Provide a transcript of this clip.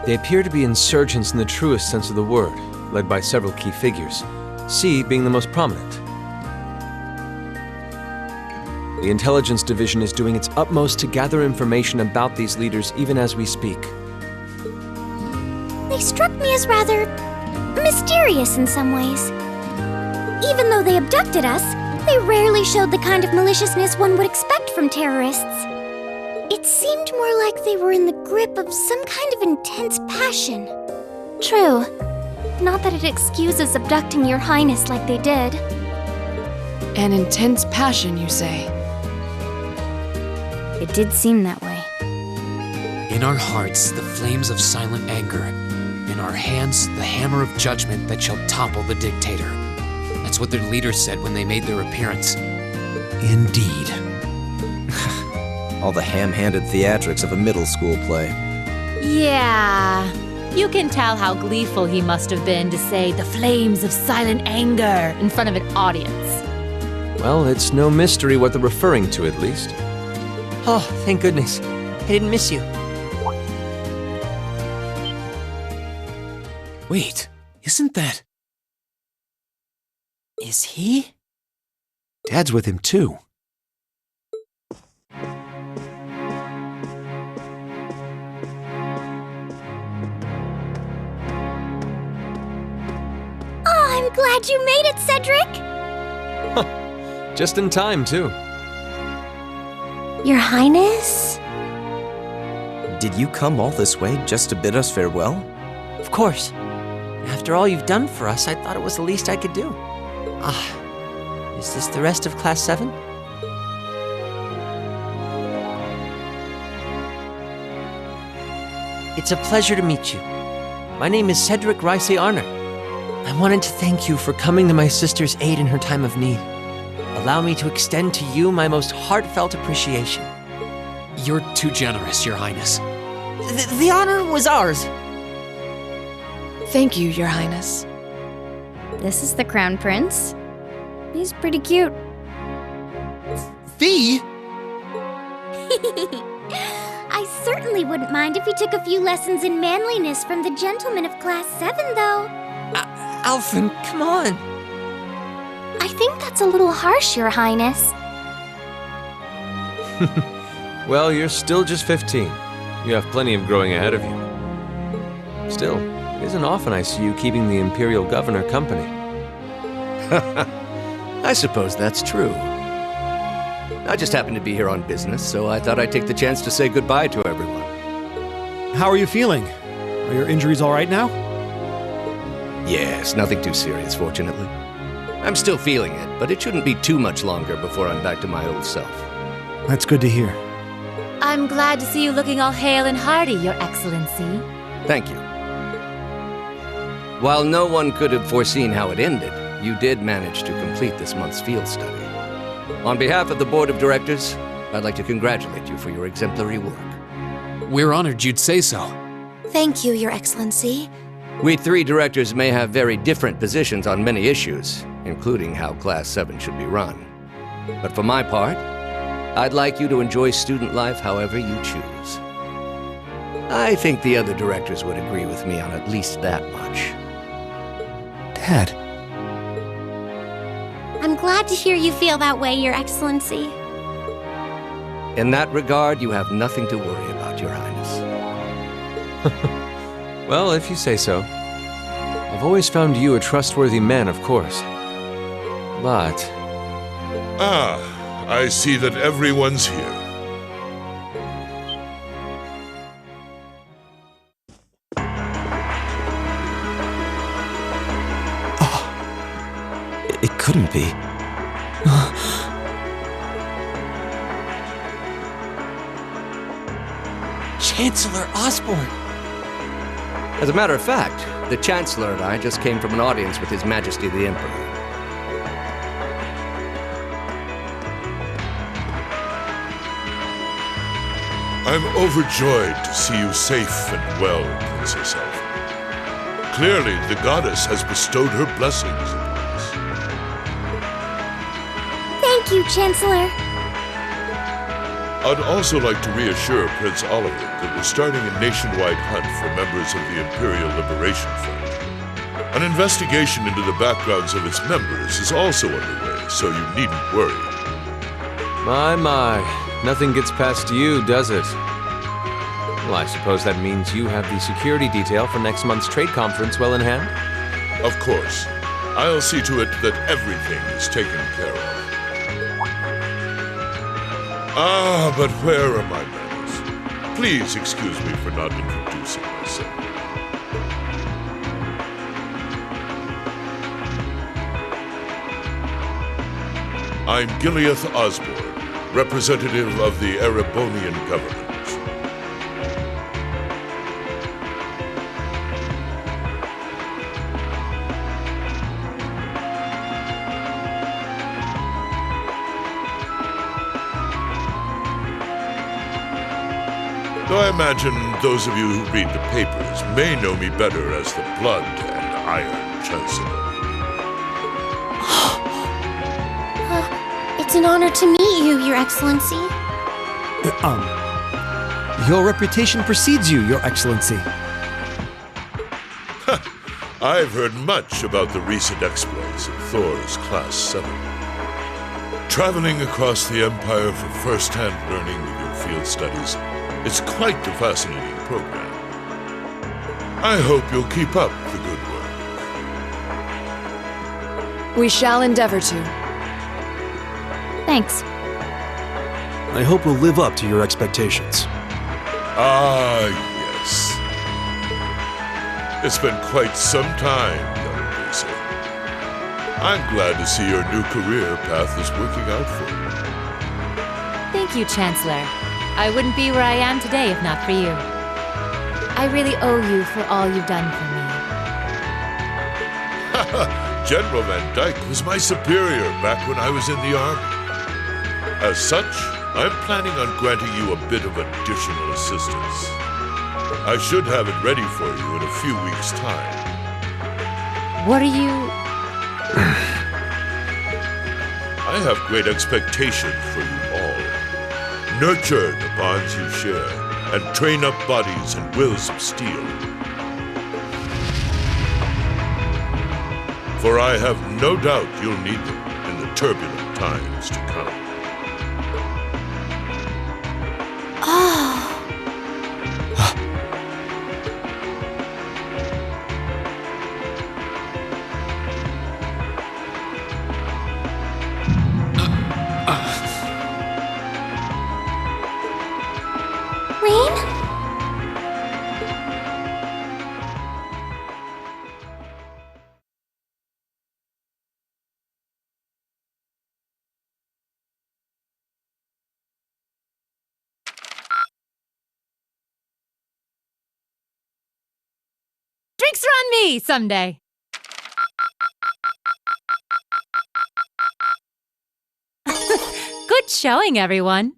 They appear to be insurgents in the truest sense of the word, led by several key figures, C being the most prominent. The Intelligence Division is doing its utmost to gather information about these leaders even as we speak. They struck me as rather mysterious in some ways. Even though they abducted us, they rarely showed the kind of maliciousness one would expect from terrorists. It seemed more like they were in the grip of some kind of intense passion. True. Not that it excuses abducting Your Highness like they did. An intense passion, you say? It did seem that way. In our hearts, the flames of silent anger. In our hands, the hammer of judgment that shall topple the dictator. That's what their leader said when they made their appearance. Indeed. All the ham-handed theatrics of a middle school play. Yeah. You can tell how gleeful he must have been to say the flames of silent anger in front of an audience. Well, it's no mystery what they're referring to, at least. Oh, thank goodness. I didn't miss you. Wait, isn't that... Is he? Dad's with him, too. I'm glad you made it, Cedric! Just in time, too. Your Highness? Did you come all this way just to bid us farewell? Of course. After all you've done for us, I thought it was the least I could do. Is this the rest of Class 7? It's a pleasure to meet you. My name is Cedric Ryce Arner. I wanted to thank you for coming to my sister's aid in her time of need. Allow me to extend to you my most heartfelt appreciation. You're too generous, Your Highness. The honor was ours. Thank you, Your Highness. This is the Crown Prince. He's pretty cute. Fee? I certainly wouldn't mind if he took a few lessons in manliness from the gentlemen of Class 7, though. Alfred, come on. I think that's a little harsh, Your Highness. Well, you're still just 15. You have plenty of growing ahead of you. Still, it isn't often I see you keeping the Imperial Governor company. I suppose that's true. I just happened to be here on business, so I thought I'd take the chance to say goodbye to everyone. How are you feeling? Are your injuries all right now? Yes, nothing too serious, fortunately. I'm still feeling it, but it shouldn't be too much longer before I'm back to my old self. That's good to hear. I'm glad to see you looking all hale and hearty, Your Excellency. Thank you. While no one could have foreseen how it ended, you did manage to complete this month's field study. On behalf of the Board of Directors, I'd like to congratulate you for your exemplary work. We're honored you'd say so. Thank you, Your Excellency. We three directors may have very different positions on many issues, including how Class 7 should be run. But for my part, I'd like you to enjoy student life however you choose. I think the other directors would agree with me on at least that much. Dad. I'm glad to hear you feel that way, Your Excellency. In that regard, you have nothing to worry about, Your Highness. Well, if you say so. I've always found you a trustworthy man, of course. But... I see that everyone's here. It couldn't be. Chancellor Osborne! As a matter of fact, the Chancellor and I just came from an audience with His Majesty the Emperor. I'm overjoyed to see you safe and well, Princess Alpha. Clearly, the goddess has bestowed her blessings upon us. Thank you, Chancellor. I'd also like to reassure Prince Oliver that we're starting a nationwide hunt for members of the Imperial Liberation Front. An investigation into the backgrounds of its members is also underway, so you needn't worry. My. Nothing gets past you, does it? Well, I suppose that means you have the security detail for next month's trade conference well in hand? Of course. I'll see to it that everything is taken care of. Ah, but where are my manners? Please excuse me for not introducing myself. I'm Gileath Osborne, representative of the Erebonian government. Though I imagine those of you who read the papers may know me better as the Blood and Iron Chancellor. It's an honor to meet you, Your Excellency. Your reputation precedes you, Your Excellency. I've heard much about the recent exploits of Thor's Class 7. Traveling across the Empire for first-hand learning of your field studies, it's quite a fascinating program. I hope you'll keep up the good work. We shall endeavor to. Thanks. I hope we'll live up to your expectations. Ah, yes. It's been quite some time, young Racer. I'm glad to see your new career path is working out for you. Thank you, Chancellor. I wouldn't be where I am today if not for you. I really owe you for all you've done for me. General Van Dyke was my superior back when I was in the Army. As such, I'm planning on granting you a bit of additional assistance. I should have it ready for you in a few weeks' time. What are you... I have great expectations for you all. Nurture the bonds you share, and train up bodies and wills of steel. For I have no doubt you'll need them in the turbulent times to come. Drinks are on me someday. Good showing, everyone.